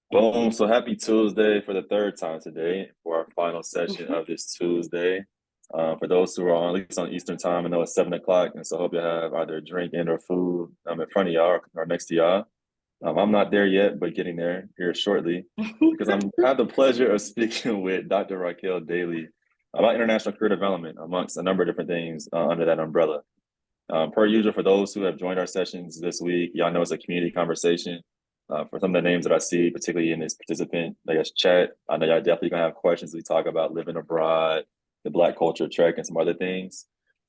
Boom. So happy Tuesday for the third time today for our final session of this Tuesday. For those who are on, at least on Eastern time, I know it's 7 o'clock. And so I hope you have either a drink and or food in front of y'all or next to y'all. I'm not there yet, but getting there here shortly because I have the pleasure of speaking with Dr. Raquel Dailey about international career development amongst a number of different things under that umbrella. Per usual, for those who have joined our sessions this week, y'all know it's a community conversation. For some of the names that I see, particularly in this participant, I guess, chat, I know y'all definitely gonna have questions. We talk about living abroad, the Black culture trek, and some other things.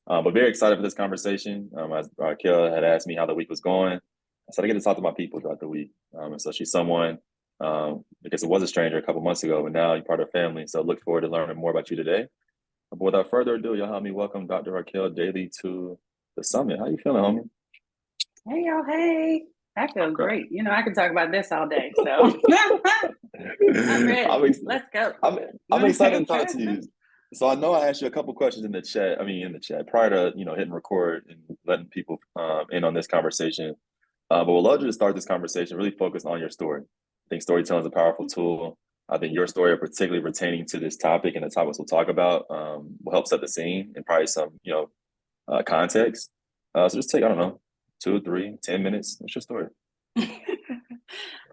But very excited for this conversation. As Raquel had asked me how the week was going, I said I get to talk to my people throughout the week. And so she's someone, I guess it was a stranger a couple months ago, but now you're part of family. So look forward to learning more about you today. But without further ado, y'all help me welcome Dr. Raquel Dailey to the summit. How you feeling, homie? Hey, y'all. Hey, I feel great. I can talk about this all day. So I'm I'm, ready. ex- Let's go. I'm excited to talk to you. So I know I asked you a couple questions in the chat. I mean, in the chat prior to hitting record and letting people in on this conversation. But we'll love you to start this conversation really focused on your story. I think storytelling is a powerful tool. I think your story, particularly pertaining to this topic and the topics we'll talk about, will help set the scene and probably some context. So just take, I don't know, 2, 3, 10 minutes. What's your story?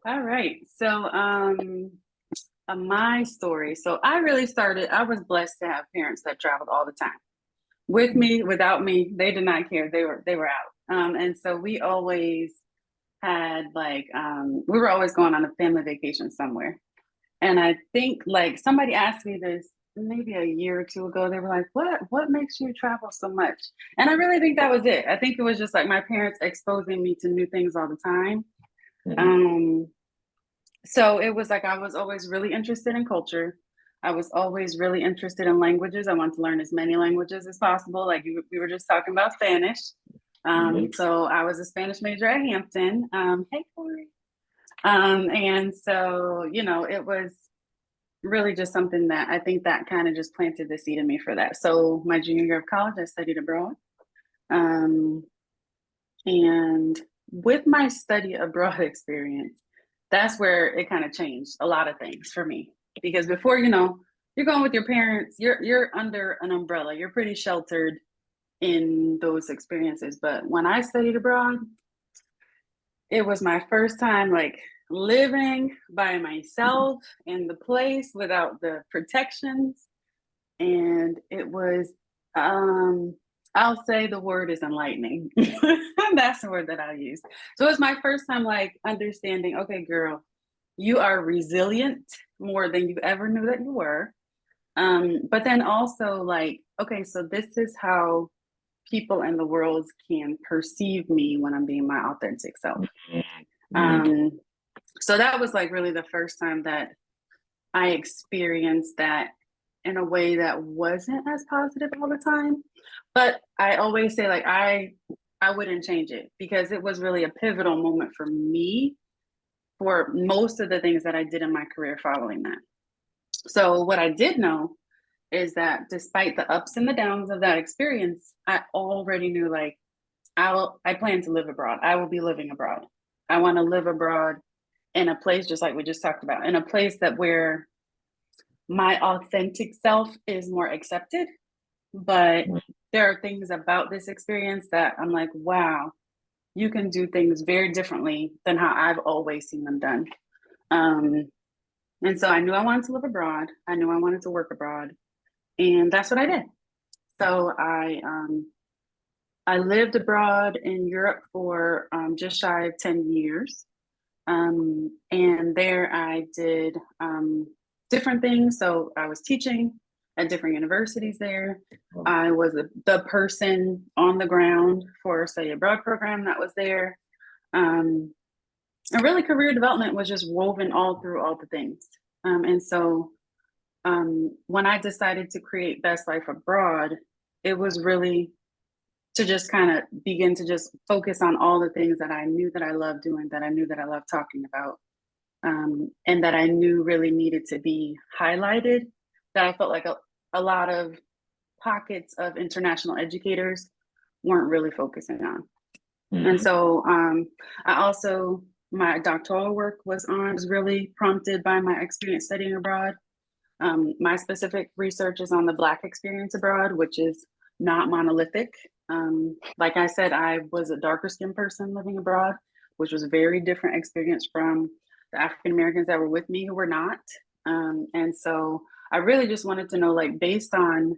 All right. So, my story. So I really started, I was blessed to have parents that traveled all the time with me, without me. They did not care. They were out. And so we always had we were always going on a family vacation somewhere. And I think like somebody asked me this maybe a year or two ago. They were like, what makes you travel so much? And I really think that was it. I think it was just like my parents exposing me to new things all the time. Mm-hmm. So it was like I was always really interested in culture. I was always really interested in languages. I wanted to learn as many languages as possible. Like we were just talking about Spanish. So I was a Spanish major at Hampton. Hey, Corey. And so, it was really just something that I think that kind of just planted the seed in me for that. So my junior year of college, I studied abroad. And with my study abroad experience, that's where it kind of changed a lot of things for me. Because before, you're going with your parents, you're under an umbrella, you're pretty sheltered in those experiences. But when I studied abroad, it was my first time like living by myself in the place without the protections. And it was I'll say the word is enlightening. That's the word that I use. So it was my first time like understanding, okay, girl, you are resilient more than you ever knew that you were. But then also like, okay, so this is how people in the world can perceive me when I'm being my authentic self. So that was like really the first time that I experienced that in a way that wasn't as positive all the time. But I always say like I wouldn't change it because it was really a pivotal moment for me for most of the things that I did in my career following that. So what I did know is that despite the ups and the downs of that experience, I already knew like I plan to live abroad. I will be living abroad. I want to live abroad in a place just like we just talked about, in a place that where my authentic self is more accepted. But there are things about this experience that I'm like, wow, you can do things very differently than how I've always seen them done. And so I knew I wanted to live abroad. I knew I wanted to work abroad. And that's what I did. So I lived abroad in Europe for just shy of 10 years. And there I did different things. So I was teaching at different universities there. I was the person on the ground for a study abroad program that was there. And really career development was just woven all through all the things. And so when I decided to create Best Life Abroad, it was really to just kind of begin to just focus on all the things that I knew that I loved doing, that I knew that I loved talking about, and that I knew really needed to be highlighted, that I felt like a lot of pockets of international educators weren't really focusing on. And so I also my doctoral work was really prompted by my experience studying abroad. My specific research is on the Black experience abroad, which is not monolithic. Like I said, I was a darker skinned person living abroad, which was a very different experience from the African Americans that were with me who were not. And so I really just wanted to know, like, based on,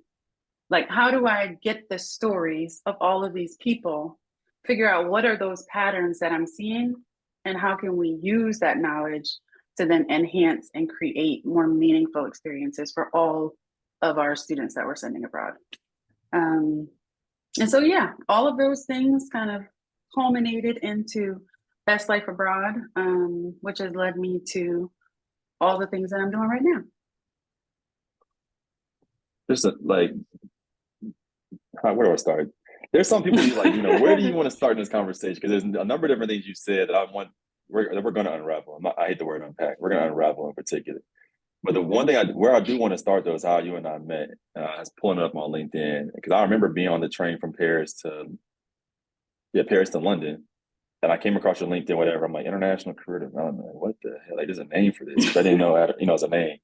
like, how do I get the stories of all of these people, figure out what are those patterns that I'm seeing, and how can we use that knowledge to then enhance and create more meaningful experiences for all of our students that we're sending abroad. And so, yeah, all of those things kind of culminated into Best Life Abroad, which has led me to all the things that I'm doing right now. Just like, where do I start? There's some people like, where do you want to start in this conversation? Because there's a number of different things you said that we're going to unravel. I hate the word unpack. We're going to unravel in particular. But the one thing where I do want to start though is how you and I met. I was pulling it up on LinkedIn because I remember being on the train from Paris to London, and I came across your LinkedIn, whatever. I'm like, International Career Development. What the hell? Like, there's a name for this. I didn't know, it's a name.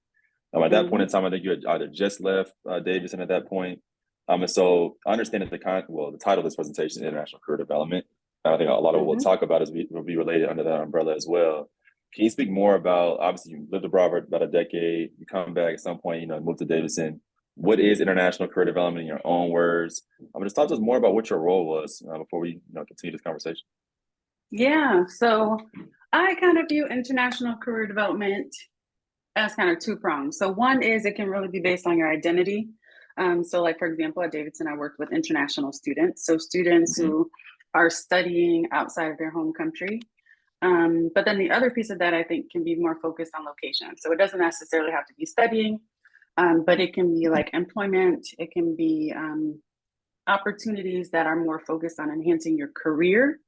At that point in time, I think you had either just left Davidson at that point. And so I understand that the title of this presentation is International Career Development. And I think a lot of what we'll talk about will be related under that umbrella as well. Can you speak more about, obviously you lived abroad for about a decade, you come back at some point, move to Davidson. What is international career development in your own words? Just talk to us more about what your role was before we continue this conversation. Yeah, so I kind of view international career development as kind of two prongs. So one is it can really be based on your identity. So like, for example, at Davidson, I worked with international students. So students who are studying outside of their home country. But then the other piece of that, I think, can be more focused on location. So it doesn't necessarily have to be studying, but it can be like employment. It can be opportunities that are more focused on enhancing your career,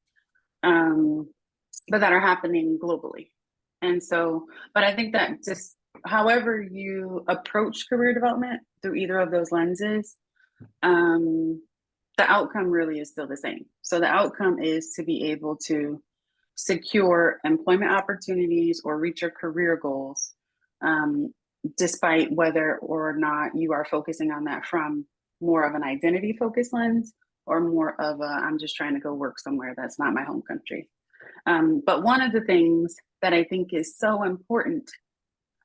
but that are happening globally. And so, but I think that just however you approach career development through either of those lenses, the outcome really is still the same. So the outcome is to be able to secure employment opportunities or reach your career goals, despite whether or not you are focusing on that from more of an identity focused lens or more of a, I'm just trying to go work somewhere that's not my home country. But one of the things that I think is so important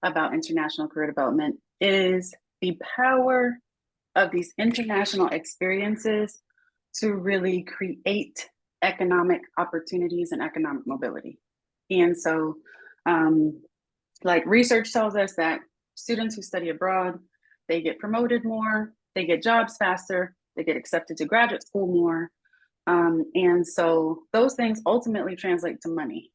about international career development is the power of these international experiences to really create economic opportunities and economic mobility. And so, like research tells us that students who study abroad, they get promoted more, they get jobs faster, they get accepted to graduate school more. And so those things ultimately translate to money.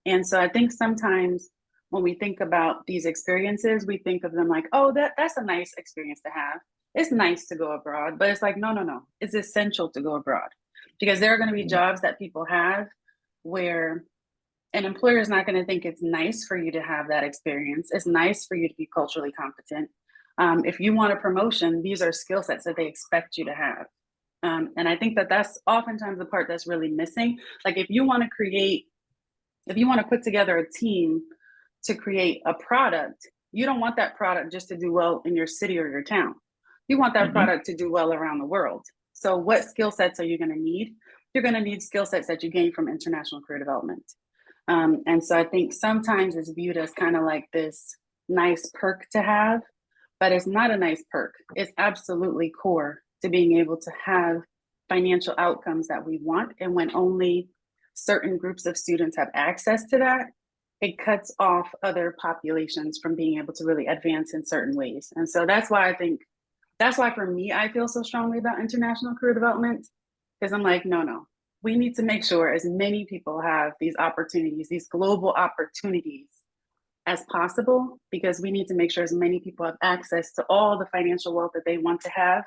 And so I think sometimes when we think about these experiences, we think of them like, oh, that's a nice experience to have. It's nice to go abroad, but it's like, no. It's essential to go abroad because there are going to be jobs that people have where an employer is not going to think it's nice for you to have that experience. It's nice for you to be culturally competent. If you want a promotion, these are skill sets that they expect you to have. And I think that that's oftentimes the part that's really missing. Like if you want to put together a team to create a product, you don't want that product just to do well in your city or your town. You want that product to do well around the world. So what skill sets are you going to need? You're going to need skill sets that you gain from international career development. And so I think sometimes it's viewed as kind of like this nice perk to have, but it's not a nice perk. It's absolutely core to being able to have financial outcomes that we want. And when only certain groups of students have access to that, it cuts off other populations from being able to really advance in certain ways. And so that's why for me, I feel so strongly about international career development, because I'm like, no, we need to make sure as many people have these opportunities, these global opportunities as possible, because we need to make sure as many people have access to all the financial wealth that they want to have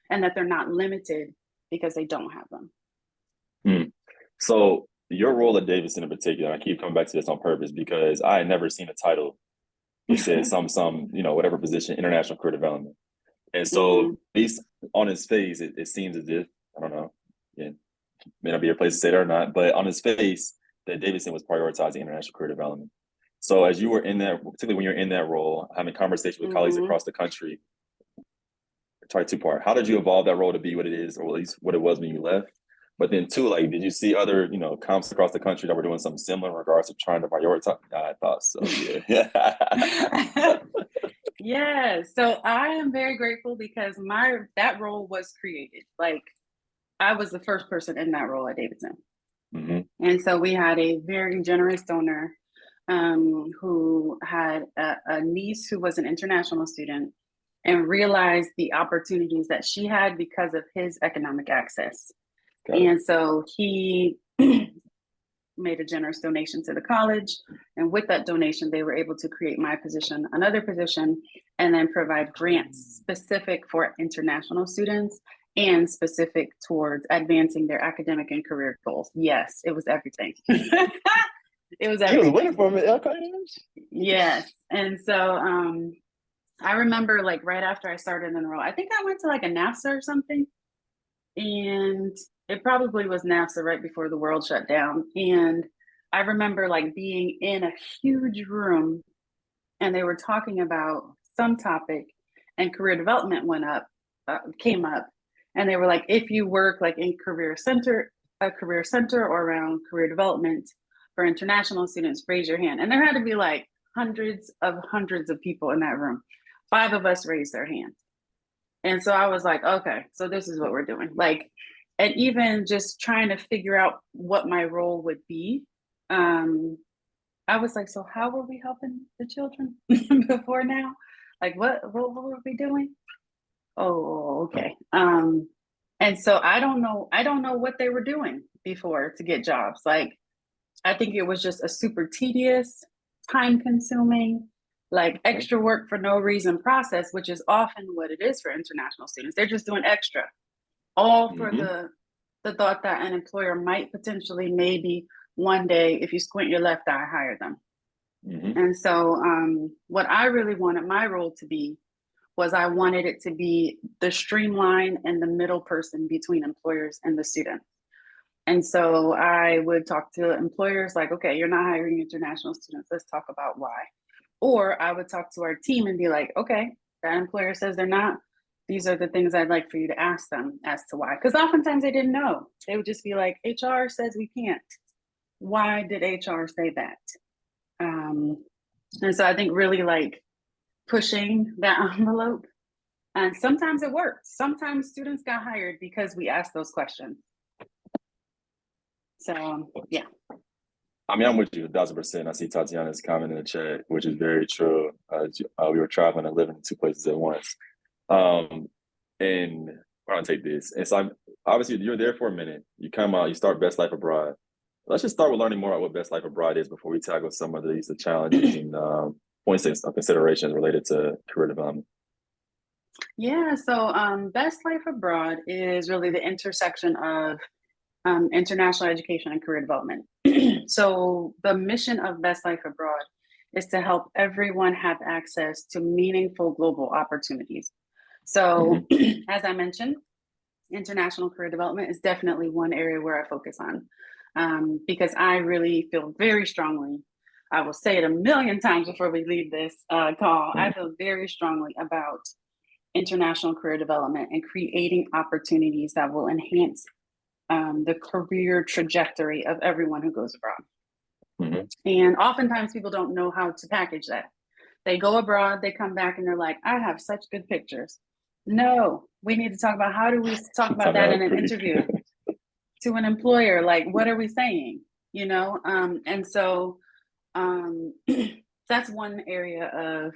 and that they're not limited because they don't have them. So your role at Davidson in particular, I keep coming back to this on purpose because I had never seen a title. It said some, whatever position, international career development. And so at least on his face, it seems as if, I don't know, it may not be your place to say that or not, but on his face, that Davidson was prioritizing international career development. So as you were in that, particularly when you're in that role, having conversations with colleagues across the country, try two-part. How did you evolve that role to be what it is, or at least what it was when you left? But then two, like, did you see other, comps across the country that were doing something similar in regards to trying to prioritize? I thought so, yeah. Yeah, so I am very grateful because that role was created. Like, I was the first person in that role at Davidson. And so we had a very generous donor who had a niece who was an international student and realized the opportunities that she had because of his economic access. And so he made a generous donation to the college. And with that donation, they were able to create my position, another position, and then provide grants specific for international students and specific towards advancing their academic and career goals. Yes, it was everything. It was everything. He was waiting for me. Okay. Yes. And so I remember like right after I started in the role, I think I went to like a NAFSA or something. And it probably was NAFSA right before the world shut down. And I remember like being in a huge room and they were talking about some topic and career development came up. And they were like, if you work like in a career center or around career development for international students, raise your hand. And there had to be like hundreds of people in that room. 5 of us raised their hands. And so I was like, okay, so this is what we're doing. Like, and even just trying to figure out what my role would be. I was like, so how were we helping the children before now? Like, what were we doing? Oh, okay. And so I don't know what they were doing before to get jobs. Like, I think it was just a super tedious, time consuming, like extra work for no reason process, which is often what it is for international students. They're just doing extra, all for the thought that an employer might potentially, maybe one day, if you squint your left eye, hire them. And so what I really wanted my role to be was I wanted it to be the streamline and the middle person between employers and the student. And so I would talk to employers like, okay, you're not hiring international students. Let's talk about why. Or I would talk to our team and be like, okay, that employer says they're not. These are the things I'd like for you to ask them as to why. Because oftentimes they didn't know. They would just be like, HR says we can't. Why did HR say that? And so I think really like pushing that envelope. And sometimes it worked. Sometimes students got hired because we asked those questions. So, yeah. I mean, I'm with you 1,000%. I see Tatiana's comment in the chat, which is very true. We were traveling and living in 2 places at once. And we're gonna take this. And so obviously you're there for a minute. You come out, you start Best Life Abroad. Let's just start with learning more about what Best Life Abroad is before we tackle some of the challenges and points of considerations related to career development. Yeah, so Best Life Abroad is really the intersection of international education and career development. So the mission of Best Life Abroad is to help everyone have access to meaningful global opportunities. So as I mentioned, international career development is definitely one area where I focus on because I really feel very strongly, I will say it a million times before we leave this call, I feel very strongly about international career development and creating opportunities that will enhance the career trajectory of everyone who goes abroad. And oftentimes people don't know how to package that. They go abroad, they come back and they're like, I have such good pictures. No, we need to talk about how do we talk about that in an interview to an employer? Like, what are we saying? And so that's one area of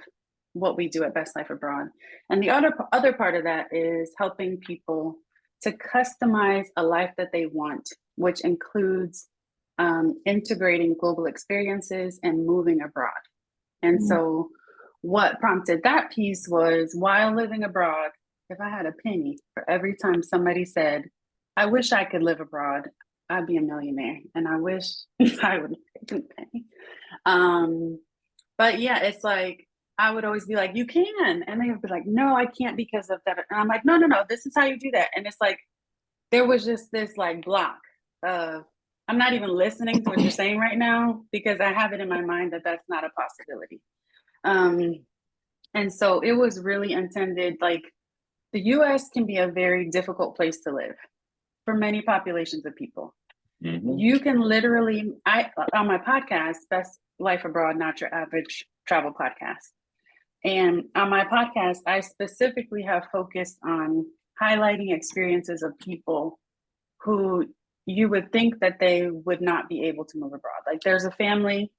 what we do at Best Life Abroad. And the other part of that is helping people to customize a life that they want, which includes integrating global experiences and moving abroad. And so what prompted that piece was, while living abroad, if I had a penny for every time somebody said, I wish I could live abroad, I'd be a millionaire. And I wish I would take a penny. But yeah, it's like, I would always be like, you can. And they would be like, no, I can't because of that. And I'm like, no, this is how you do that. And it's like, there was just this like block of, I'm not even listening to what you're saying right now because I have it in my mind that that's not a possibility. And so it was really intended, like the US can be a very difficult place to live for many populations of people. Mm-hmm. You can literally, on my podcast, Best Life Abroad, Not Your Average Travel Podcast. And on my podcast, I specifically have focused on highlighting experiences of people who you would think that they would not be able to move abroad. Like there's a family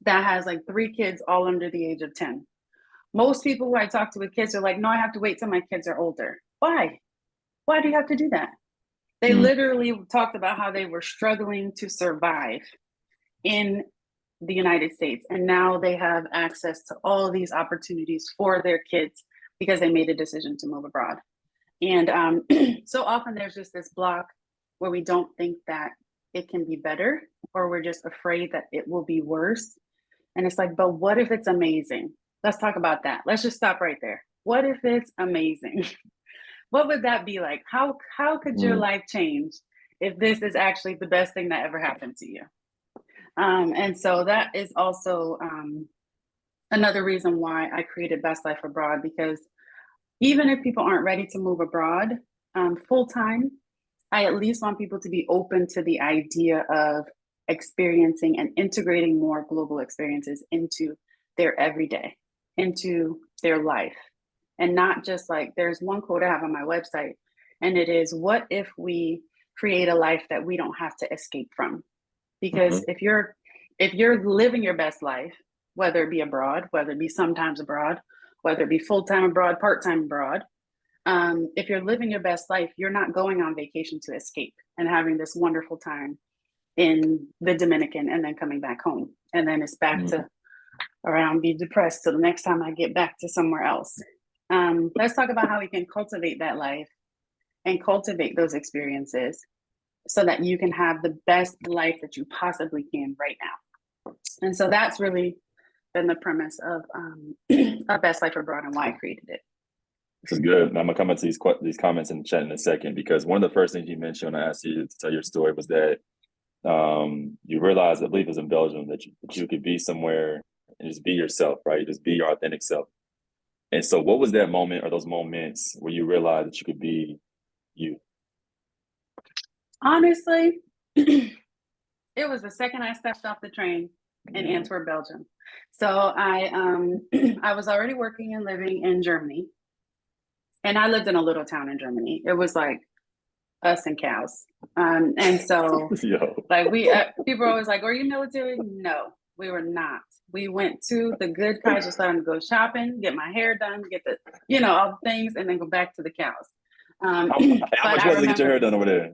that has like 3 kids all under the age of 10. Most people who I talk to with kids are like, no, I have to wait till my kids are older. Why? Why do you have to do that? They literally talked about how they were struggling to survive in the United States. And now they have access to all these opportunities for their kids because they made a decision to move abroad. And so often there's just this block where we don't think that it can be better, or we're just afraid that it will be worse. And it's like, but what if it's amazing? Let's talk about that. Let's just stop right there. What if it's amazing? What would that be like? How could your life change if this is actually the best thing that ever happened to you? And so that is also another reason why I created Best Life Abroad, because even if people aren't ready to move abroad full time, I at least want people to be open to the idea of experiencing and integrating more global experiences into their everyday, into their life. And not just like, there's one quote I have on my website, and it is, what if we create a life that we don't have to escape from? Because if you're living your best life, whether it be abroad, whether it be sometimes abroad, whether it be full-time abroad, part-time abroad, if you're living your best life, you're not going on vacation to escape and having this wonderful time in the Dominican and then coming back home. And then it's back to around be depressed till the next time I get back to somewhere else. Let's talk about how we can cultivate that life and cultivate those experiences so that you can have the best life that you possibly can right now. And so that's really been the premise of Best Life Abroad and why I created it. This is good. I'm gonna come into these comments in the chat in a second, because one of the first things you mentioned when I asked you to tell your story was that you realized, I believe it was in Belgium, that you could be somewhere and just be yourself, right? Just be your authentic self. And so what was that moment or those moments where you realized that you could be you? Honestly, it was the second I stepped off the train in Antwerp, Belgium. So I was already working and living in Germany. And I lived in a little town in Germany. It was like us and cows. And so like people are always like, "Are you military?" No, we were not. We went to the good Kaiserslautern to go shopping, get my hair done, get the, all the things, and then go back to the cows. How much was it to get your hair done over there?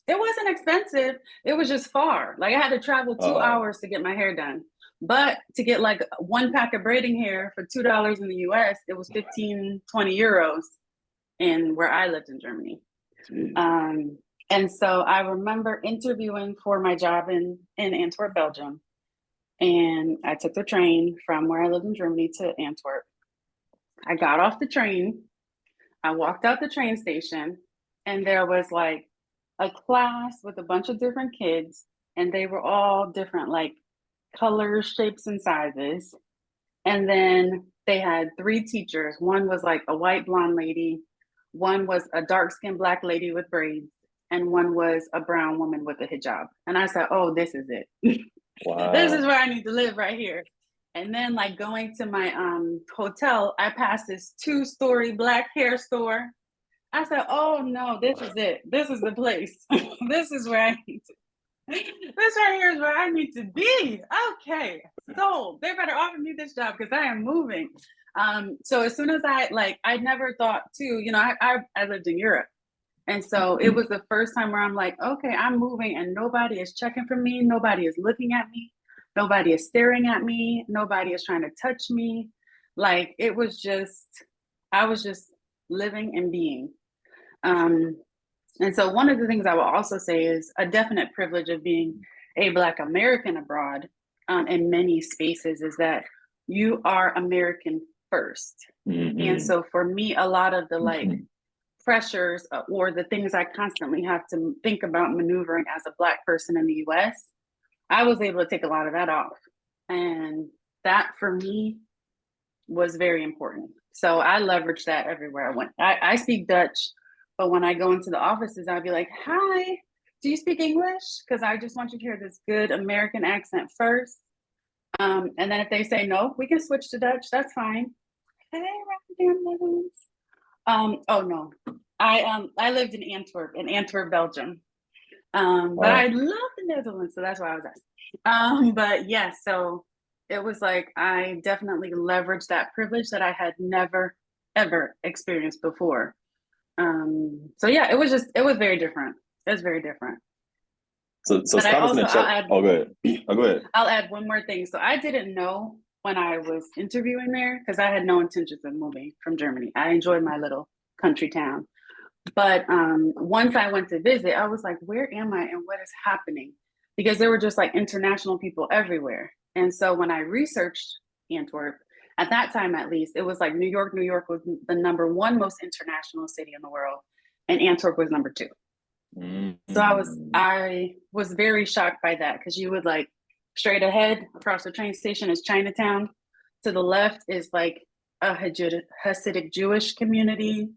It wasn't expensive. It was just far. Like I had to travel 2 hours to get my hair done. But to get like 1 pack of braiding hair for $2 in the US, it was 15, 20 euros in where I lived in Germany. And so I remember interviewing for my job in Antwerp, Belgium. And I took the train from where I lived in Germany to Antwerp. I got off the train. I walked out the train station, and there was like a class with a bunch of different kids, and they were all different, like colors, shapes, and sizes. And then they had 3 teachers. One was like a white blonde lady, one was a dark-skinned Black lady with braids, and one was a brown woman with a hijab. And I said, oh, this is it. Wow. This is where I need to live, right here. And then like going to my hotel, I passed this 2-story Black hair store. I said, oh no, this is it. This is the place. This is where I need to. This right here is where I need to be. Okay, so they better offer me this job because I am moving. So as soon as I never thought too, I lived in Europe. And so it was the first time where I'm like, okay, I'm moving and nobody is checking for me. Nobody is looking at me. Nobody is staring at me. Nobody is trying to touch me. Like I was just living and being. And so one of the things I will also say is a definite privilege of being a Black American abroad in many spaces is that you are American first. And so for me, a lot of the pressures or the things I constantly have to think about maneuvering as a Black person in the US, I was able to take a lot of that off. And that for me was very important. So I leveraged that everywhere I went. I speak Dutch, but when I go into the offices, I'd be like, hi, do you speak English? Because I just want you to hear this good American accent first. And then if they say no, we can switch to Dutch. That's fine. Hey, Netherlands. Oh no, I lived in Antwerp, Belgium. But I love the Netherlands, so that's why I was asking. But yeah, so it was like I definitely leveraged that privilege that I had never ever experienced before. So yeah, it was very different. It was very different. So But I also I'll add go ahead. Oh, go ahead. I'll add one more thing. So I didn't know when I was interviewing there because I had no intentions of moving from Germany. I enjoyed my little country town. But once I went to visit, I was like, where am I and what is happening? Because there were just like international people everywhere. And so when I researched Antwerp, at that time at least, it was like New York was the number one most international city in the world, and Antwerp was number two. So I was very shocked by that because you would like straight ahead across the train station is Chinatown. To the left is like a Hasidic Jewish community.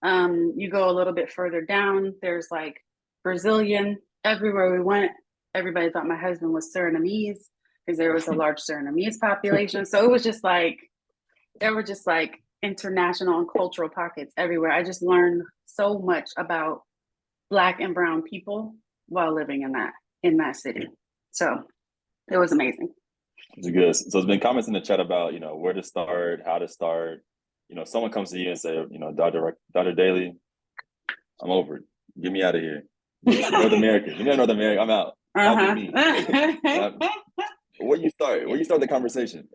You go a little bit further down, there's like Brazilian. Everywhere we went, everybody thought my husband was Surinamese because there was a large Surinamese population. So it was just like, there were just like international and cultural pockets everywhere. I just learned so much about Black and brown people while living in that city. So it was amazing. It's good. So there's been comments in the chat about, where to start, how to start. Someone comes to you and say, Dr. Dailey, I'm over it. Get me out of here. North America. Give me North America. I'm out. Help me. Where you start? Where you start the conversation?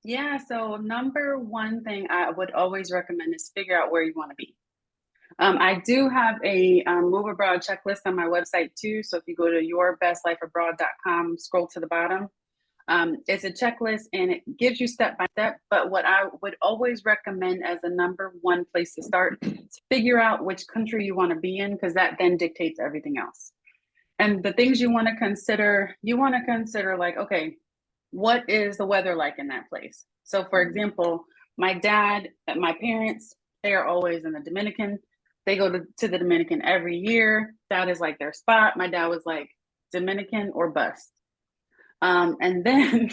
Yeah. So number one thing I would always recommend is figure out where you want to be. I do have a move abroad checklist on my website too. So if you go to yourbestlifeabroad.com, scroll to the bottom, it's a checklist and it gives you step by step. But what I would always recommend as a number one place to start is figure out which country you want to be in, because that then dictates everything else. And the things you want to consider like, okay, what is the weather like in that place? So for example, my dad and my parents, they are always in the Dominican. They go to the Dominican every year. That is like their spot. My dad was like, Dominican or bust. And then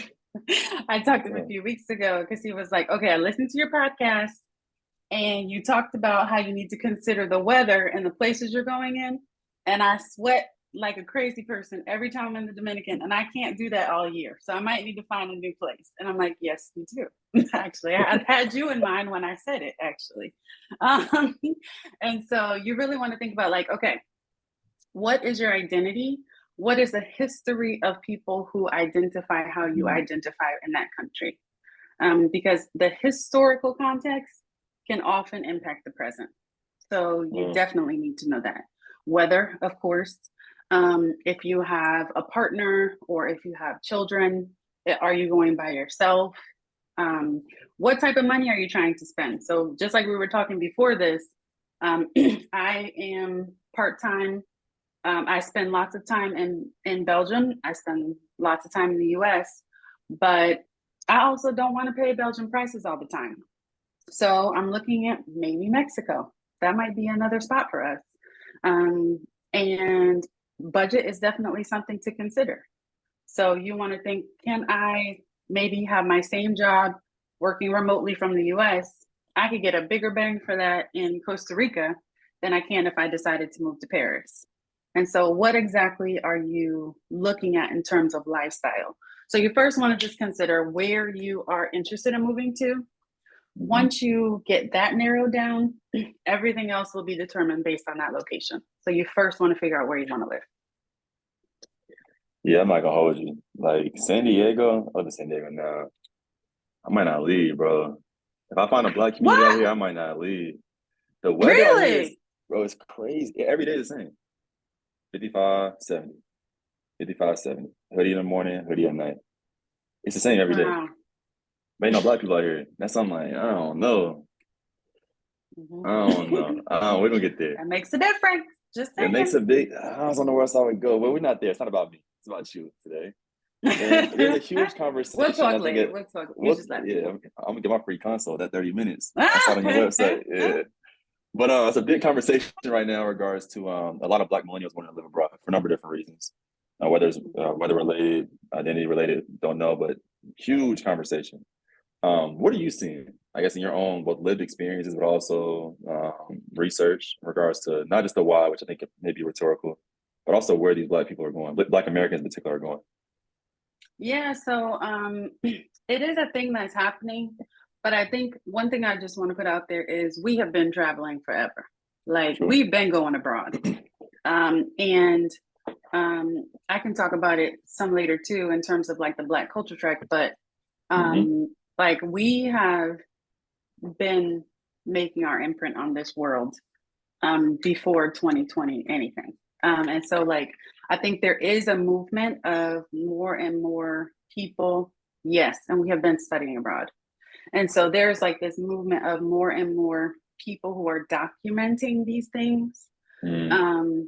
I talked to him a few weeks ago because he was like, okay, I listened to your podcast and you talked about how you need to consider the weather and the places you're going in. And I sweat like a crazy person every time I'm in the Dominican, and I can't do that all year. So I might need to find a new place. And I'm like, yes, you do. Actually, I had you in mind when I said it, actually. And so you really want to think about like, okay, what is your identity? What is the history of people who identify how you identify in that country? Because the historical context can often impact the present. So you definitely need to know that. Weather, of course. If you have a partner or if you have children, are you going by yourself? What type of money are you trying to spend? So just like we were talking before this, I am part-time. I spend lots of time in Belgium. I spend lots of time in the US, but I also don't want to pay Belgian prices all the time. So I'm looking at maybe Mexico. That might be another spot for us. And budget is definitely something to consider. So you want to think, can I maybe have my same job working remotely from the US? I could get a bigger bang for that in Costa Rica than I can if I decided to move to Paris. And so what exactly are you looking at in terms of lifestyle? So you first want to just consider where you are interested in moving to. Once you get that narrowed down, everything else will be determined based on that location. So you first want to figure out where you want to live. Yeah, I'm not gonna hold you. Like San Diego, San Diego now. I might not leave, bro. If I find a Black community out here, I might not leave. The weather out here is, bro, it's crazy. Every day is the same. 55, 70. 55, 70. Hoodie in the morning, hoodie at night. It's the same every day. But ain't no Black people out here. That's something like, I don't know. Mhm. I don't know. We're gonna get there. That makes a difference. Just It makes saying. a big. I was on the where else I would go. Well, we're not there. It's not about me. It's about you today. And there's a huge We'll conversation. talk I think later. it. We'll talk. You What? just let me. Yeah, I'm gonna get my free consult at 30 minutes. I saw it on your website. Yeah, but it's a big conversation right now in regards to a lot of Black millennials wanting to live abroad for a number of different reasons. Whether it's weather related, identity related, don't know, but huge conversation. What are you seeing? I guess in your own both lived experiences, but also research in regards to not just the why, which I think may be rhetorical, but also where these Black people are going, Black Americans in particular are going. Yeah, so it is a thing that's happening, but I think one thing I just want to put out there is we have been traveling forever. Like Sure. we've been going abroad. And I can talk about it some later too in terms of like the Black culture track, but like we have been making our imprint on this world before 2020 anything. And so like I think there is a movement of more and more people, yes, and we have been studying abroad. And so there's like this movement of more and more people who are documenting these things. And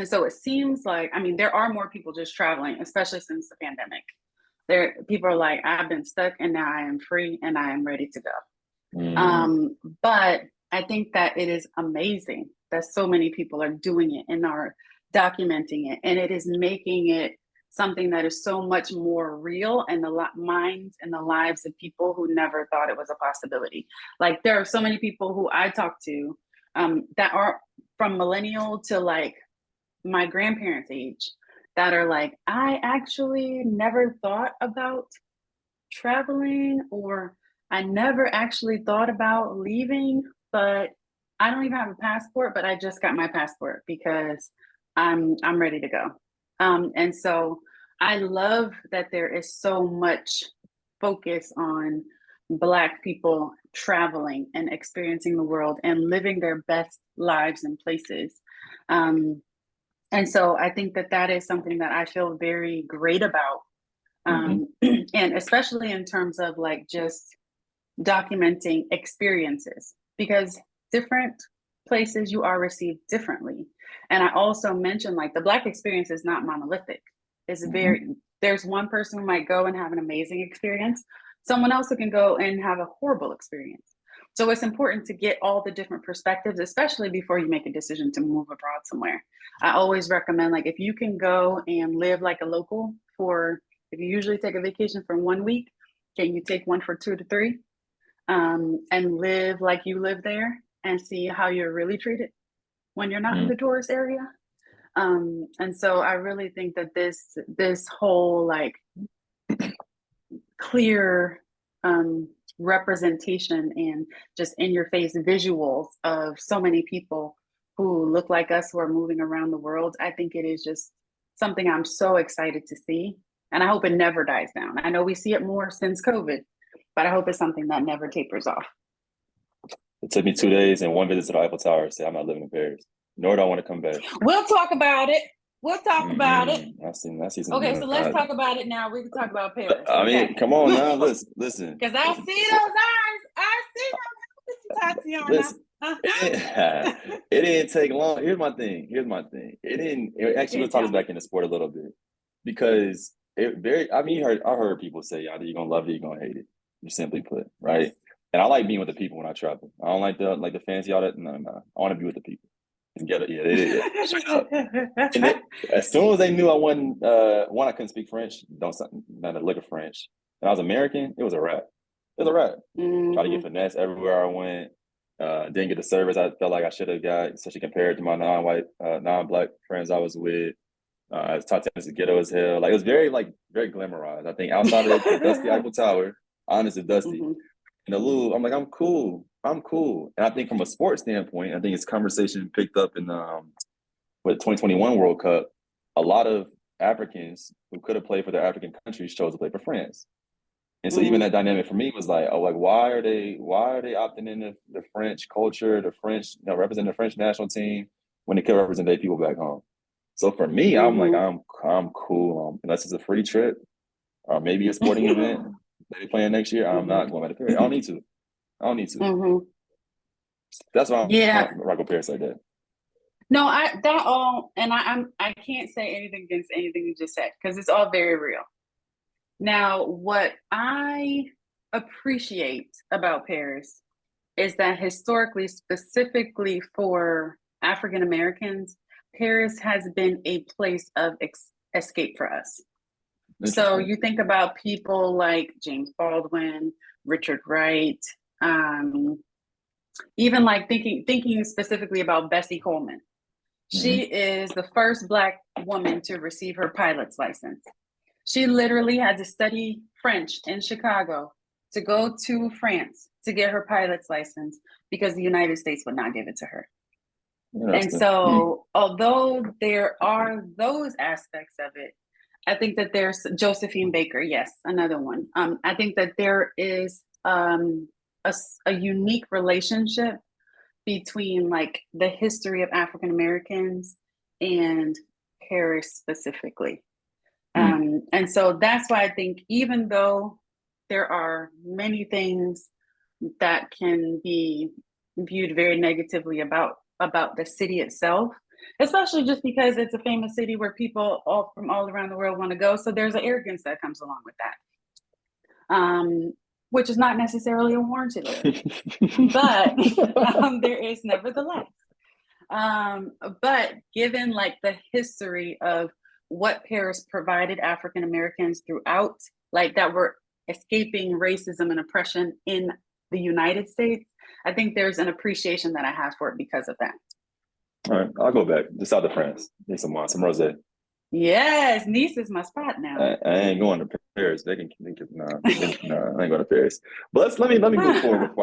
so it seems like, I mean, there are more people just traveling, especially since the pandemic. There, people are like, I've been stuck and now I am free and I am ready to go. But I think that it is amazing that so many people are doing it and are documenting it, and it is making it something that is so much more real in the minds and the lives of people who never thought it was a possibility. Like there are so many people who I talk to that are from millennial to like my grandparents' age that are like, I actually never thought about traveling, or I never actually thought about leaving, but I don't even have a passport, but I just got my passport because I'm ready to go. And so I love that there is so much focus on Black people traveling and experiencing the world and living their best lives and places. And so I think that that is something that I feel very great about. And especially in terms of like just documenting experiences, because different places you are received differently. And I also mentioned like the Black experience is not monolithic. It's very, there's one person who might go and have an amazing experience, someone else who can go and have a horrible experience. So it's important to get all the different perspectives, especially before you make a decision to move abroad somewhere. I always recommend like if you can go and live like a local for, if you usually take a vacation for 1 week, can you take one for 2 to 3 and live like you live there and see how you're really treated when you're not in the tourist area? And so I really think that this whole like clear representation and just in your face visuals of so many people who look like us who are moving around the world, I think it is just something I'm so excited to see. And I hope it never dies down. I know we see it more since COVID, but I hope it's something that never tapers off. It took me 2 days and one visit to the Eiffel Tower to say I'm not living in Paris, nor do I want to come back. We'll talk about it. We'll talk about it. I see some. Okay, so let's talk about it now. We can talk about Paris. I mean, come on now, listen. Because I see those eyes. I see them, Tatiana. Listen, it didn't take long. Here's my thing. It actually let's talk us back into sport a little bit, because I mean, I heard people say either you're gonna love it or you're gonna hate it. You simply put, right? And I like being with the people when I travel. I don't like the fancy all that. No. I want to be with the people. Get it, yeah. And as soon as they knew I wasn't, one, I couldn't speak French, not a lick of French, and I was American, it was a wrap. It was a wrap. Try to get finesse everywhere I went. Didn't get the service I felt like I should have got, especially compared to my non-Black friends I was with. As Tatiana's ghetto as hell. Like it was very glamorized. I think outside of the dusty Eiffel Tower, honestly dusty. In the Louvre, I'm like, I'm cool. And I think from a sports standpoint, I think it's conversation picked up in with 2021 World Cup. A lot of Africans who could have played for their African countries chose to play for France. And so even that dynamic for me was like, oh, like why are they opting in the French culture, the French, representing the French national team when they could represent their people back home? So for me, I'm like, I'm cool. Unless it's a free trip or maybe a sporting event that they're playing next year, I'm not going back to Paris. I don't need to. That's why Yeah. I'm not gonna say that. No, I can't say anything against anything you just said because it's all very real. Now, what I appreciate about Paris is that historically, specifically for African Americans, Paris has been a place of escape for us. So you think about people like James Baldwin, Richard Wright, even like thinking specifically about Bessie Coleman. She is the first Black woman to receive her pilot's license. She literally had to study French in Chicago to go to France to get her pilot's license because the United States would not give it to her. And so, although there are those aspects of it, I think that there's Josephine Baker, yes, another one. I think that there is a unique relationship between like the history of African Americans and Paris specifically. And so that's why I think even though there are many things that can be viewed very negatively about the city itself, especially just because it's a famous city where people from all around the world want to go. So there's an arrogance that comes along with that, which is not necessarily a warranted arrogance, but there is nevertheless. But given like the history of what Paris provided African Americans throughout, like that were escaping racism and oppression in the United States, I think there's an appreciation that I have for it because of that. All right, I'll go back to South of France. Need some wine, some rosé. Yes, Nice is my spot now. I ain't going to Paris. They can no, I ain't going to Paris. But let me move forward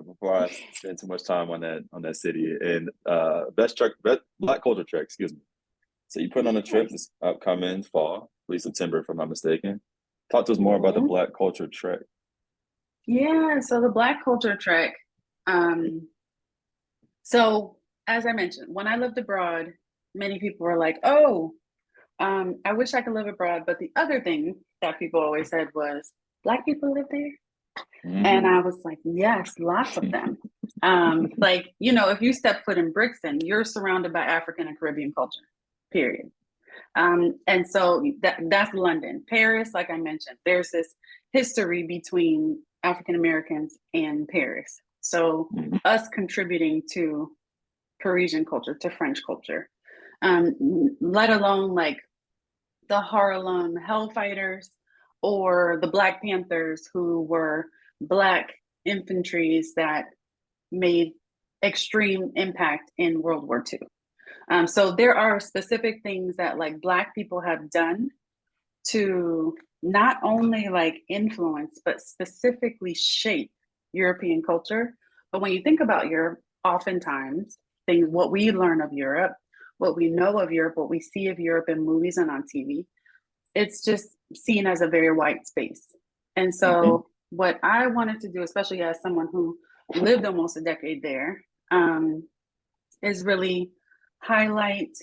before I spend too much time on that city. And best Black culture trek, excuse me. So you put on a trip this upcoming fall, at least September, if I'm not mistaken. Talk to us more about the Black culture trek. Yeah, so the Black culture trek. So as I mentioned, when I lived abroad, many people were like, "Oh, I wish I could live abroad." But the other thing that people always said was, Black people live there. And I was like, yes, lots of them. Like, if you step foot in Brixton, you're surrounded by African and Caribbean culture, period. And so that's London. Paris, like I mentioned, there's this history between African Americans and Paris. So us contributing to Parisian culture, to French culture, let alone like the Harlem Hellfighters or the Black Panthers, who were Black infantries that made extreme impact in World War II. So there are specific things that like Black people have done to not only like influence, but specifically shape European culture. But when you think about Europe, oftentimes what we learn of Europe, what we know of Europe, what we see of Europe in movies and on TV, it's just seen as a very white space. And so what I wanted to do, especially as someone who lived almost a decade there, is really highlight,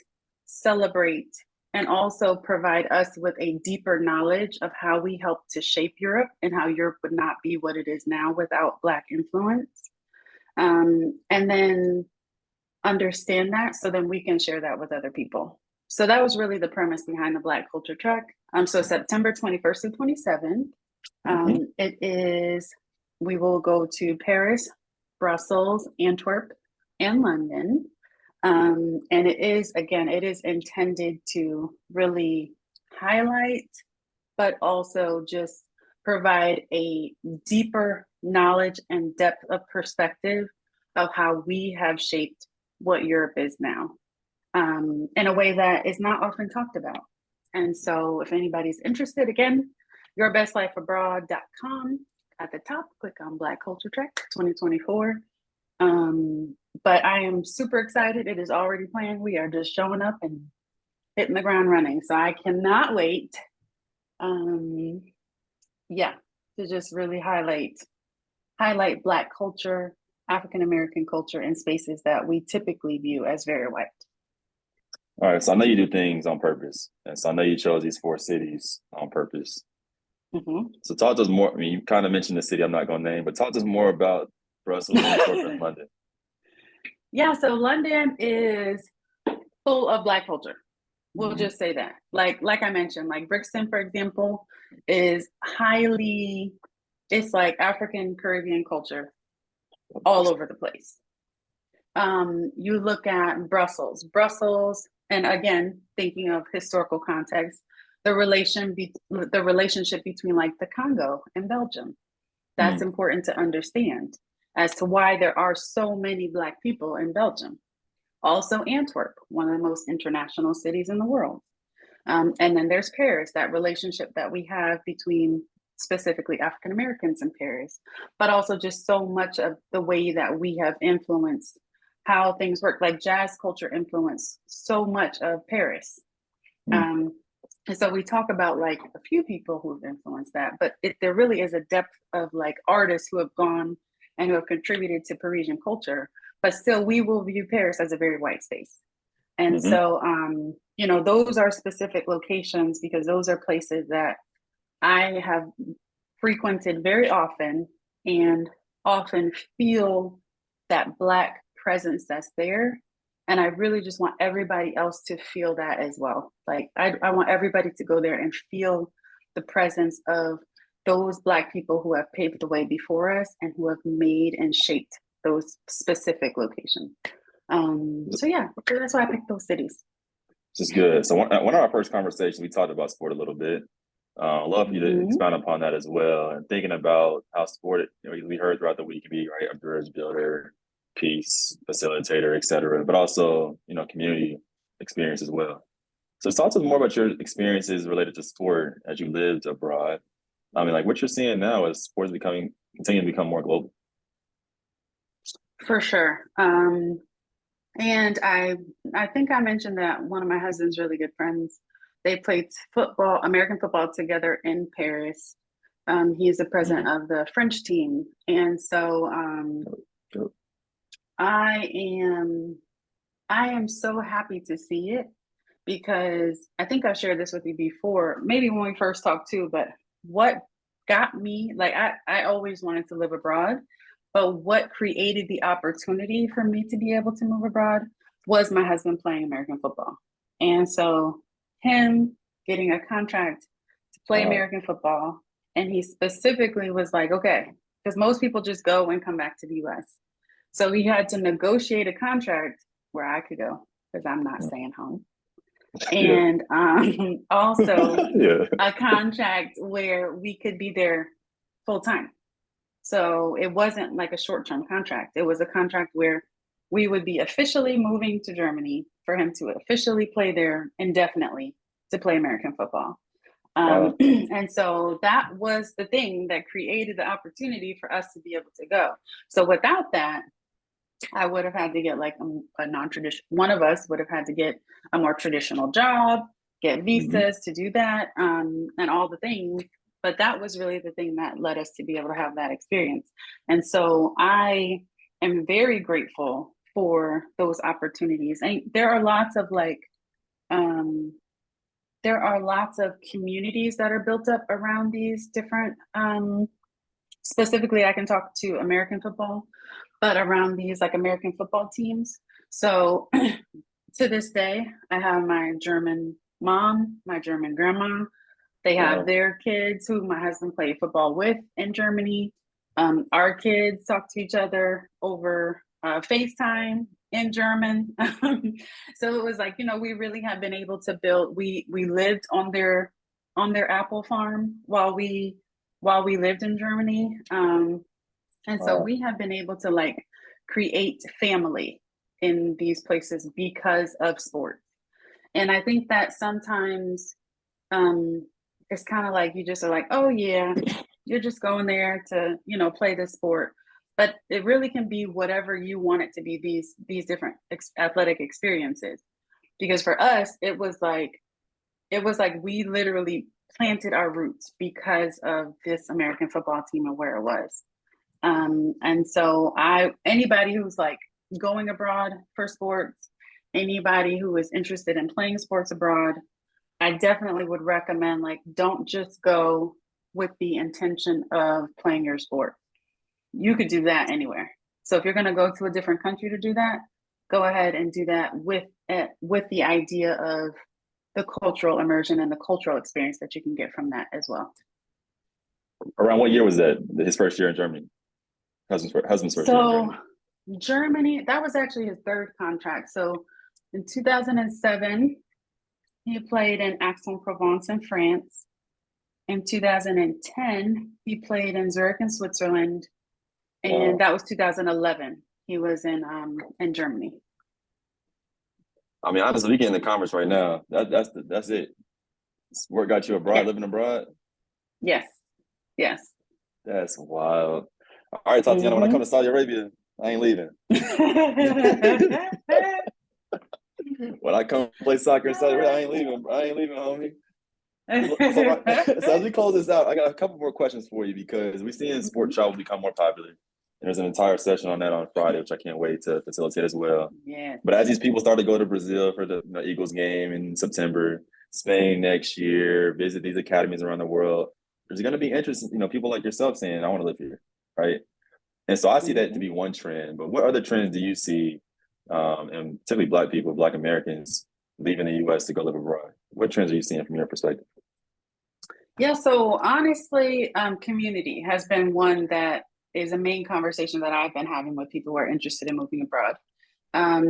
celebrate, and also provide us with a deeper knowledge of how we helped to shape Europe and how Europe would not be what it is now without Black influence. And then understand that so then we can share that with other people. So that was really the premise behind the Black Culture Trek. So September 21st and 27th, we will go to Paris, Brussels, Antwerp, and London. And it is intended to really highlight, but also just provide a deeper knowledge and depth of perspective of how we have shaped what Europe is now, in a way that is not often talked about. And so if anybody's interested, again, yourbestlifeabroad.com. At the top, click on Black Culture Trek 2024. But I am super excited. It is already planned. We are just showing up and hitting the ground running. So I cannot wait. To just really highlight Black culture, African American culture in spaces that we typically view as very white. All right, so I know you do things on purpose, and so I know you chose these 4 cities on purpose. So talk to us more. I mean, you kind of mentioned the city I'm not going to name, but talk to us more about Brussels, Antwerp, and London. Yeah, so London is full of Black culture. We'll Mhm. just say that. Like I mentioned, like Brixton, for example, is highly, it's like African Caribbean culture all over the place. You look at Brussels, and again, thinking of historical context, the relationship between like the Congo and Belgium. That's Mm. important to understand as to why there are so many Black people in Belgium. Also, Antwerp, one of the most international cities in the world. And then there's Paris, that relationship that we have between specifically African Americans in Paris, but also just so much of the way that we have influenced how things work. Like jazz culture influenced so much of Paris. Mm. Um, and so we talk about like a few people who've influenced that, but there really is a depth of like artists who have gone and who have contributed to Parisian culture. But still, we will view Paris as a very white space. And Mhm. so, those are specific locations because those are places that I have frequented very often and often feel that Black presence that's there. And I really just want everybody else to feel that as well. Like, I want everybody to go there and feel the presence of those Black people who have paved the way before us and who have made and shaped those specific locations. So yeah, so that's why I picked those cities. This is good. So one of our first conversations, we talked about sport a little bit. I'd love for you to Mhm. expound upon that as well. And thinking about how sport, we heard throughout the week can be right a bridge builder, peace facilitator, et cetera, but also community experience as well. So talk to us more about your experiences related to sport as you lived abroad. I mean, like what you're seeing now as sports becoming continue to become more global. For sure. And I think I mentioned that one of my husband's really good friends, they played football, American football together in Paris. He's the president Mm-hmm. of the French team. And so I am I am so happy to see it because I think I shared this with you before, maybe when we first talked too, but what got me, like I always wanted to live abroad, but what created the opportunity for me to be able to move abroad was my husband playing American football. And so him getting a contract to play Wow. American football, and he specifically was like, okay, because most people just go and come back to the US. So he had to negotiate a contract where I could go because I'm not staying home. Yeah. And also Yeah. a contract where we could be there full time. So it wasn't like a short term contract. It was a contract where we would be officially moving to Germany for him to officially play there indefinitely to play American football. Wow. And so that was the thing that created the opportunity for us to be able to go. So without that, I would have had to get like a non-traditional, one of us would have had to get a more traditional job, get Mm-hmm. visas to do that, and all the things. But that was really the thing that led us to be able to have that experience. And so I am very grateful for those opportunities. And um, there are lots of communities that are built up around these different specifically I can talk to American football, but around these like American football teams. So to this day, I have my German mom, my German grandma. They have Wow. their kids who my husband played football with in Germany. Our kids talk to each other over FaceTime in German. So it was like, we really have been able to build. We lived on their apple farm while we lived in Germany. And so Wow. we have been able to like create family in these places because of sports. And I think that sometimes um, it's kind of like you just are like, oh yeah, you're just going there to, play this sport. But it really can be whatever you want it to be, these different athletic experiences. Because for us, it was like we literally planted our roots because of this American football team and where it was. And so anybody who's like going abroad for sports, anybody who is interested in playing sports abroad, I definitely would recommend like don't just go with the intention of playing your sport. You could do that anywhere. So if you're going to go to a different country to do that, go ahead and do that with the idea of the cultural immersion and the cultural experience that you can get from that as well. Around what year was that? His first year in Germany? Husband's first year in So Germany. Germany, that was actually his third contract. So in 2007, he played in Aix-en-Provence in France. In 2010, he played in Zurich in Switzerland. And Wow. that was 2011. He was in Germany. I mean, honestly, we get in the conference right now. That's it. Work got you abroad, Yeah. living abroad. Yes. Yes. That's wild. All right, Tatiana, when I come to Saudi Arabia, I ain't leaving. When I come play soccer in Saudi Arabia, I ain't leaving. I ain't leaving, homie. So as we close this out, I got a couple more questions for you because we're seeing sport travel become more popular. And there's an entire session on that on Friday, which I can't wait to facilitate as well. Yeah. But as these people start to go to Brazil for the Eagles game in September, Spain next year, visit these academies around the world, there's going to be interest, people like yourself saying, I want to live here, right? And so I see that to be one trend. But what other trends do you see, and typically Black people, Black Americans, leaving the U.S. to go live abroad? What trends are you seeing from your perspective? Yeah, so honestly, community has been one that is a main conversation that I've been having with people who are interested in moving abroad.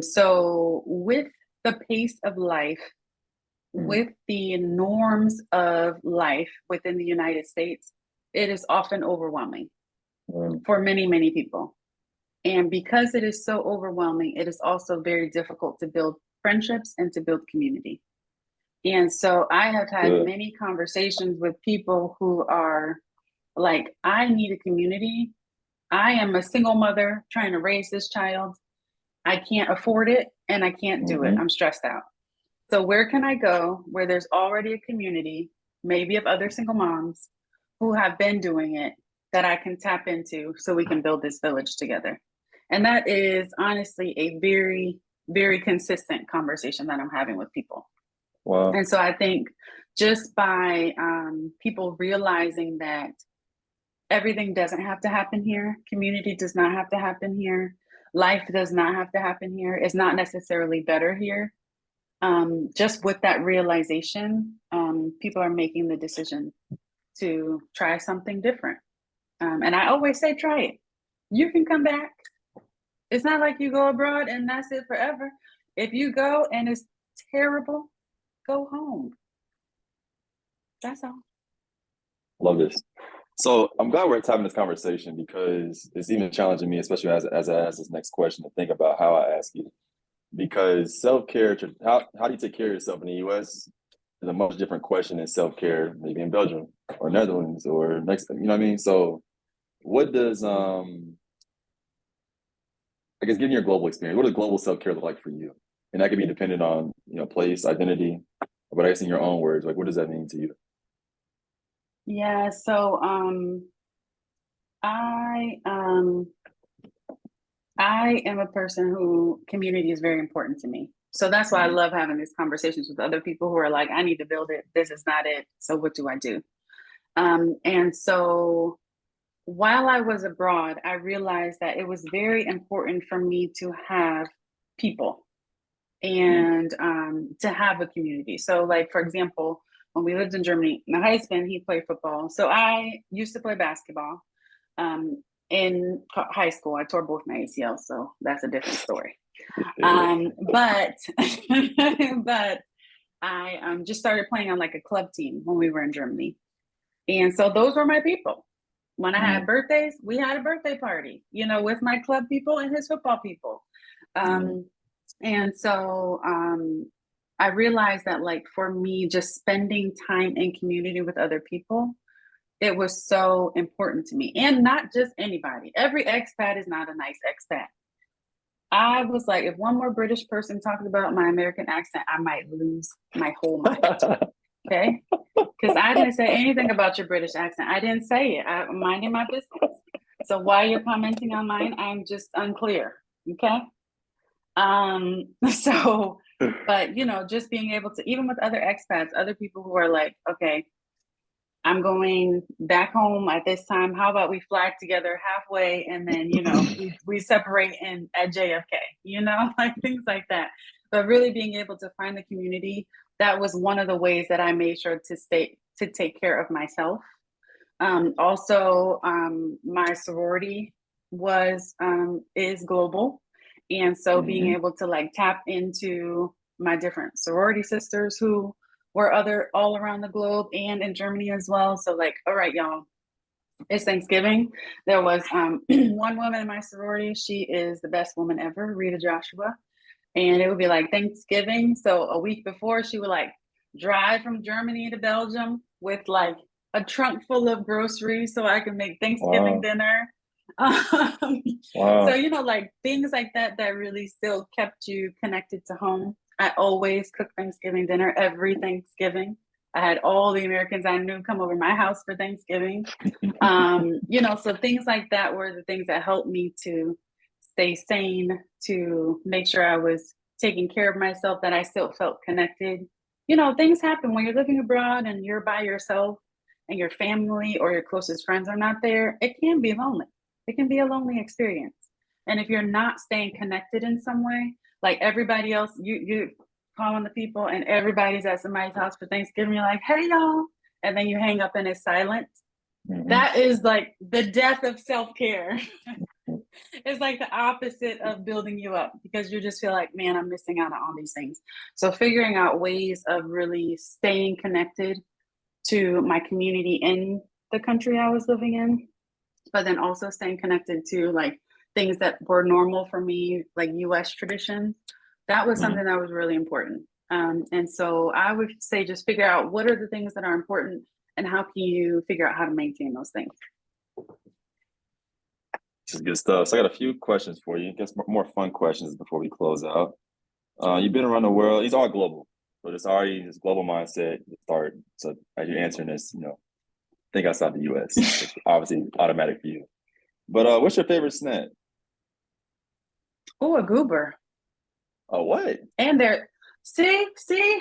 So with the pace of life, with the norms of life within the United States, it is often overwhelming for many, many people. And because it is so overwhelming, it is also very difficult to build friendships and to build community. And so I have had many conversations with people who are like, I need a community. I am a single mother trying to raise this child. I can't afford it and I can't do it. I'm stressed out. So where can I go where there's already a community, maybe of other single moms who have been doing it that I can tap into so we can build this village together? And that is honestly a very, very consistent conversation that I'm having with people. Wow. And so I think just by people realizing that everything doesn't have to happen here, community does not have to happen here, life does not have to happen here, it's not necessarily better here. Just with that realization, people are making the decision to try something different. And I always say, try it. You can come back. It's not like you go abroad and that's it forever. If you go and it's terrible, go home. That's all. Love this. So I'm glad we're having this conversation because it's even challenging me, especially as I ask this next question, to think about how I ask it. Because self-care, how do you take care of yourself in the U.S. is a much different question than self-care maybe in Belgium or Netherlands or next, you know what I mean? So what does, I guess, given your global experience, what does global self-care look like for you? And that could be dependent on, place, identity, but I guess in your own words, like, what does that mean to you? Yeah, so I am a person who community is very important to me. So that's why I love having these conversations with other people who are like, I need to build it. This is not it. So what do I do? And so while I was abroad, I realized that it was very important for me to have people and to have a community. So like, for example, when we lived in Germany, my husband, he played football. So I used to play basketball. In high school, I tore both my ACLs, so that's a different story. But but I just started playing on like a club team when we were in Germany, and so those were my people. When I had birthdays, we had a birthday party, with my club people and his football people. And so I realized that, like, for me, just spending time in community with other people, it was so important to me. And not just anybody. Every expat is not a nice expat. I was like, if one more British person talks about my American accent, I might lose my whole mind. Okay? Because I didn't say anything about your British accent. I didn't say it. I'm minding my business. So while you're commenting on mine, I'm just unclear. Okay? So, but just being able to, even with other expats, other people who are like, okay, I'm going back home at this time. How about we fly together halfway and then, we separate at JFK, like things like that. But really being able to find the community, that was one of the ways that I made sure to take care of myself. Also, my sorority is global. And so being able to like tap into my different sorority sisters who were all around the globe and in Germany as well. So like, all right, y'all, it's Thanksgiving. There was one woman in my sorority. She is the best woman ever, Rita Joshua. And it would be like Thanksgiving. So a week before, she would like drive from Germany to Belgium with like a trunk full of groceries so I can make Thanksgiving dinner. So, like things like that really still kept you connected to home. I always cook Thanksgiving dinner every Thanksgiving. I had all the Americans I knew come over my house for Thanksgiving. So things like that were the things that helped me to stay sane, to make sure I was taking care of myself, that I still felt connected. Things happen when you're living abroad and you're by yourself and your family or your closest friends are not there. It can be lonely. It can be a lonely experience. And if you're not staying connected in some way, like everybody else, you call on the people and everybody's at somebody's house for Thanksgiving, you're like, hey, y'all. And then you hang up and it's silent. That is like the death of self-care. It's like the opposite of building you up because you just feel like, man, I'm missing out on all these things. So figuring out ways of really staying connected to my community in the country I was living in, but then also staying connected to like things that were normal for me, like U.S. traditions. That was something that was really important. And so I would say just figure out what are the things that are important and how can you figure out how to maintain those things. This is good stuff. So I got a few questions for you. I guess more fun questions before we close out. You've been around the world. It's all global. So it's already this global mindset to start. So as you're answering this, think outside the U.S. It's obviously automatic for you. But what's your favorite snack? Oh, a goober. Oh, what? And see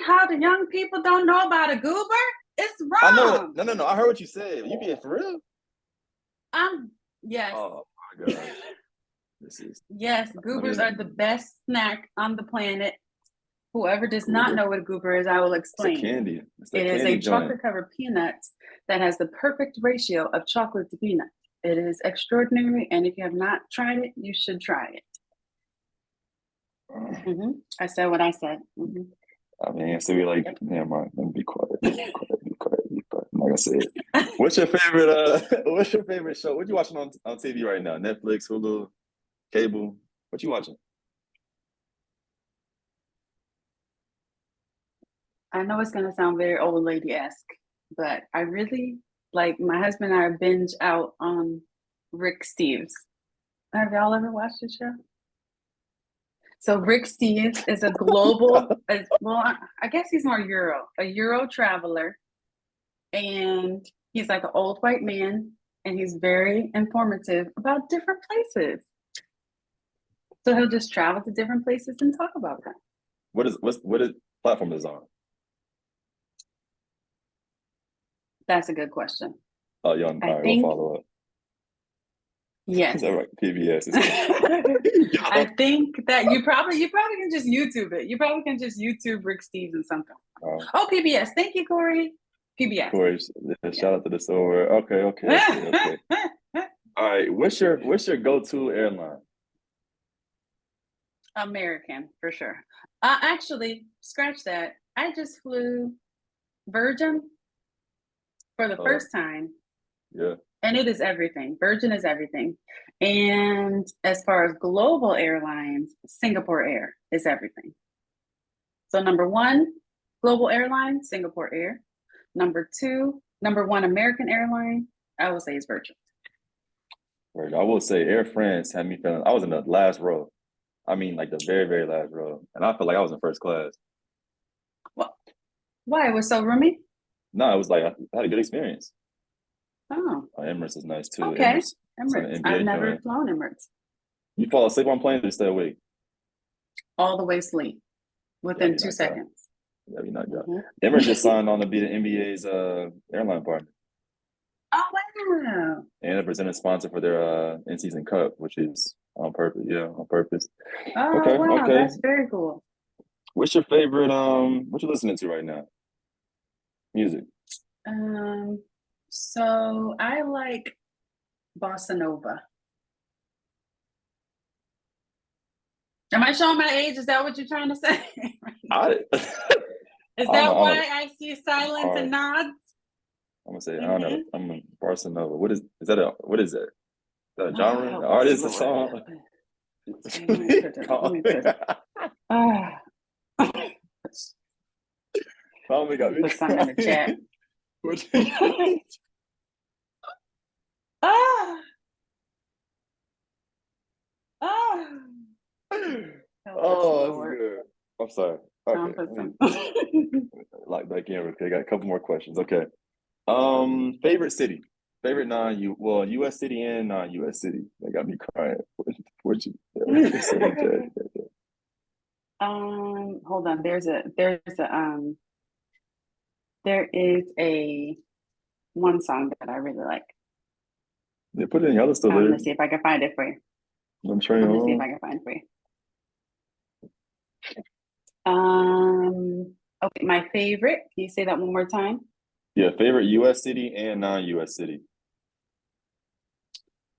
how the young people don't know about a goober? It's wrong. I know. No. I heard what you said. You being for real? Yes. Oh my God. Yes, goobers are the best snack on the planet. Whoever does not know what a goober is, I will explain. It's a candy. It is a chocolate-covered peanut that has the perfect ratio of chocolate to peanut. It is extraordinary, and if you have not tried it, you should try it. I said what I said. I mean, so we're like, never mind. Let me be quiet. Be quiet. I'm not gonna say it. What's your favorite show? What you watching on TV right now? Netflix, Hulu, cable? What you watching? I know it's gonna sound very old lady-esque, but I really like my husband and I binge out on Rick Steves. Have y'all ever watched the show? So Rick Steves is a global, I guess he's more a Euro traveler. And he's like an old white man, and he's very informative about different places. So he'll just travel to different places and talk about that. What is platform is on? That's a good question. Oh, all right, we'll follow up. Yes. Right? PBS. I think that you probably can just YouTube it. You probably can just YouTube Rick Steves and something. Oh, PBS. Thank you, Corey. PBS. Corey, shout out to the store. Okay. All right. What's your go-to airline? American, for sure. Actually, scratch that. I just flew Virgin for the first time. Yeah. And it is everything. Virgin is everything. And as far as global airlines, Singapore Air is everything. So number one, global airline, Singapore Air. Number one American airline, I will say is Virgin. Right. I will say Air France had me feeling, I was in the last row. I mean, like the very, very last row. And I felt like I was in first class. Well, why? It was so roomy? No, it was like, I had a good experience. Oh. Emirates is nice too. Okay. Emirates. I've never flown Emirates. You fall asleep on planes or stay awake? All the way asleep within 2 seconds. Yeah, you're not good. Emirates just signed on to be the NBA's airline partner. Oh, wow. And a presented sponsor for their in-season cup, which is On purpose, yeah, on purpose. Oh, Okay, wow, okay. that's very cool. What's your favorite? What you listening to right now? Music. Um, so I like bossa nova. Am I showing my age? Is that what you're trying to say? I Is I don't know. that why I see silence and nods? I'm gonna say I don't know. Mm-hmm. I'm a Bossa Nova. What is that? What is that? Is that a Oh, genre? An help us, artist? A Lord. song? Let me put it. Let me put it. Ah, Finally got me put something in the chat. crying. Ah, ah. Help us, Oh, that's Lord. good. I'm sorry. Okay, Put let me some. lock back in. Okay, I got a couple more questions. Okay. Favorite city, favorite U.S. city and non-U.S. city. They got me crying. What you? Hold on. There is a one song that I really like. They put it in Yellowstone Let's see if I can find it for you. I'm trying Let me see if I on. can find it for you. Okay, my favorite. Can you say that one more time? Yeah, favorite U.S. city and non-U.S. city.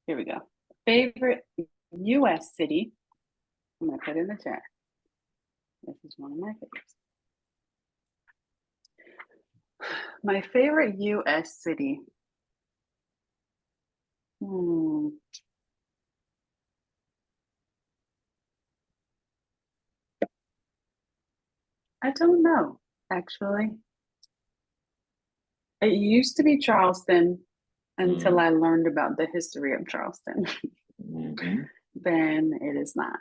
Here we go. Favorite U.S. city. I'm gonna put it in the chat. This is one of my favorites. My favorite U.S. city. I don't know, actually. It used to be Charleston until I learned about the history of Charleston. Mm-hmm. Then it is not.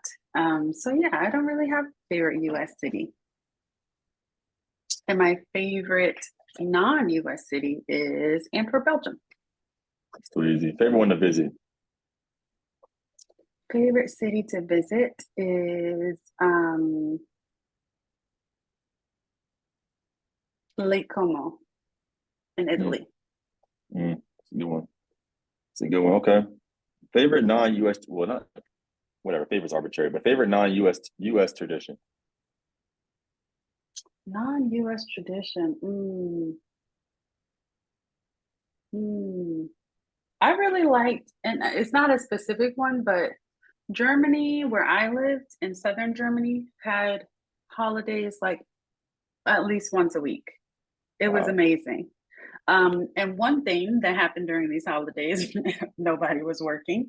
So yeah, I don't really have a favorite U.S. city. And my favorite non-U.S. city is Antwerp, Belgium. It's too easy. Favorite one to visit. Favorite city to visit is Lake Como in Italy. It's a good one. It's a good one. Okay. Favorite non-U.S. Well, not whatever. Favorite's arbitrary, but favorite non-U.S. tradition. Non-U.S. tradition. I really liked, and it's not a specific one, but Germany, where I lived in southern Germany, had holidays like at least once a week. It was amazing. And one thing that happened during these holidays, nobody was working,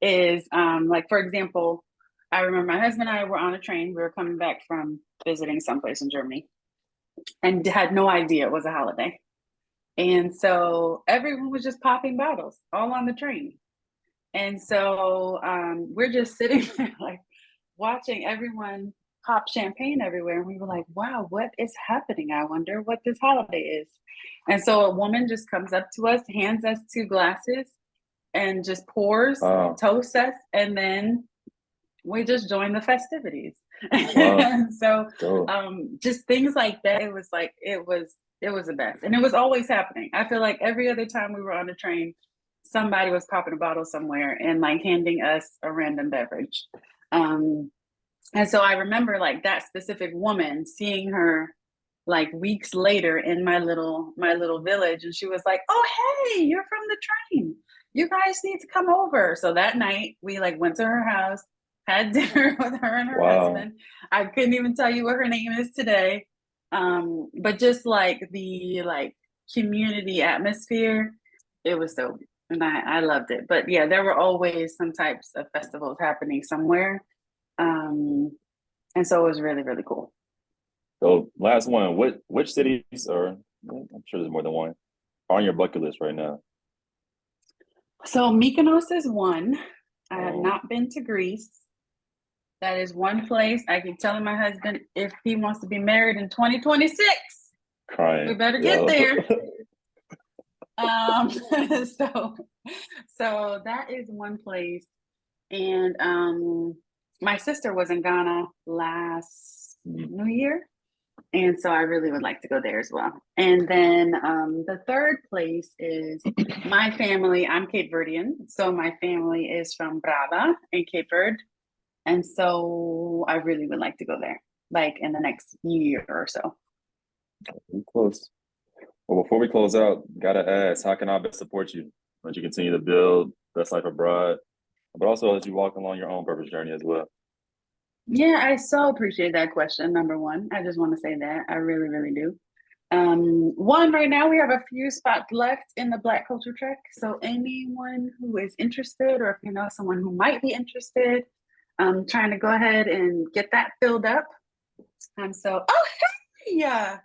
is like, for example, I remember my husband and I were on a train. We were coming back from visiting someplace in Germany and had no idea it was a holiday. And so everyone was just popping bottles all on the train. And so we're just sitting there like watching everyone pop champagne everywhere. And we were like, wow, what is happening? I wonder what this holiday is. And so a woman just comes up to us, hands us two glasses, and just pours, toasts us, and then we just join the festivities. And so just things like that, it was the best. And it was always happening. I feel like every other time we were on a train, somebody was popping a bottle somewhere and like handing us a random beverage. And so I remember like that specific woman, seeing her like weeks later in my little village, and she was like, "Oh, hey, you're from the train. You guys need to come over." So that night we like went to her house, had dinner with her and her husband. I couldn't even tell you what her name is today. But just like the community atmosphere, it was so, and I loved it. But yeah, there were always some types of festivals happening somewhere. And so it was really, really cool. So last one, which cities, or I'm sure there's more than one, are on your bucket list right now? So Mykonos is one. I have not been to Greece. That is one place. I keep telling my husband, if he wants to be married in 2026, we better get there. So that is one place. And my sister was in Ghana last New Year. And so I really would like to go there as well. And then the third place is my family. I'm Cape Verdean. So my family is from Brava in Cape Verde. And so I really would like to go there, like in the next year or so. We're close. Well, before we close out, gotta ask, how can I best support you as you continue to build Best Life Abroad, but also as you walk along your own purpose journey as well? Yeah, I so appreciate that question. Number one, I just want to say that I really, really do. One, right now we have a few spots left in the Black Culture Trek. So anyone who is interested, or if you know someone who might be interested, trying to go ahead and get that filled up. Oh hey, yeah, hey,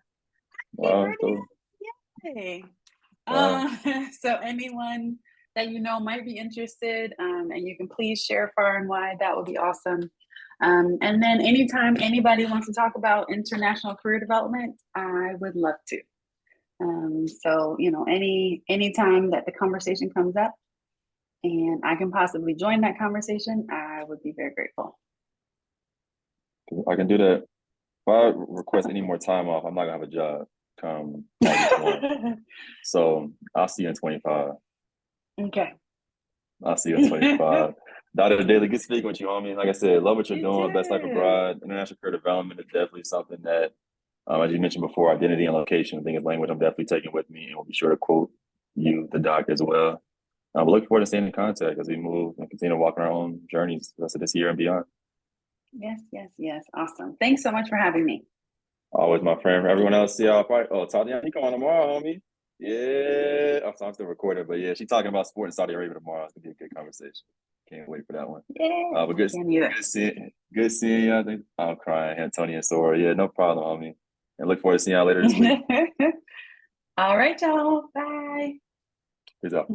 Wow, cool. Verdian, yay! Wow. So anyone that you know might be interested, and you can please share far and wide, that would be awesome. And then anytime anybody wants to talk about international career development, I would love to. So anytime that the conversation comes up and I can possibly join that conversation, I would be very grateful. I can do that. If I request any more time off, I'm not gonna have a job come August 1. So I'll see you in 25. Okay. I'll see you in 25. Dr. Dailey, good speaking with you, homie. Like I said, love what you're You doing. Best Life too. Abroad. International career development is definitely something that, as you mentioned before, identity and location, I think is language I'm definitely taking with me, and we'll be sure to quote you, the doc, as well. We look forward to staying in contact as we move and continue to walk our own journeys the rest of this year and beyond. Yes, yes, yes. Awesome. Thanks so much for having me. Always my friend. For everyone else, see y'all probably. Oh, Tatiana, you coming tomorrow, homie? Yeah. I'm still recording, but yeah, she's talking about sport in Saudi Arabia tomorrow. It's gonna be a good conversation. Can't wait for that one. Yeah. But good seeing you. I think I'm crying, Antonio and Sora. Yeah, no problem, homie. And look forward to seeing y'all later this week. All right, y'all. Bye. Peace out.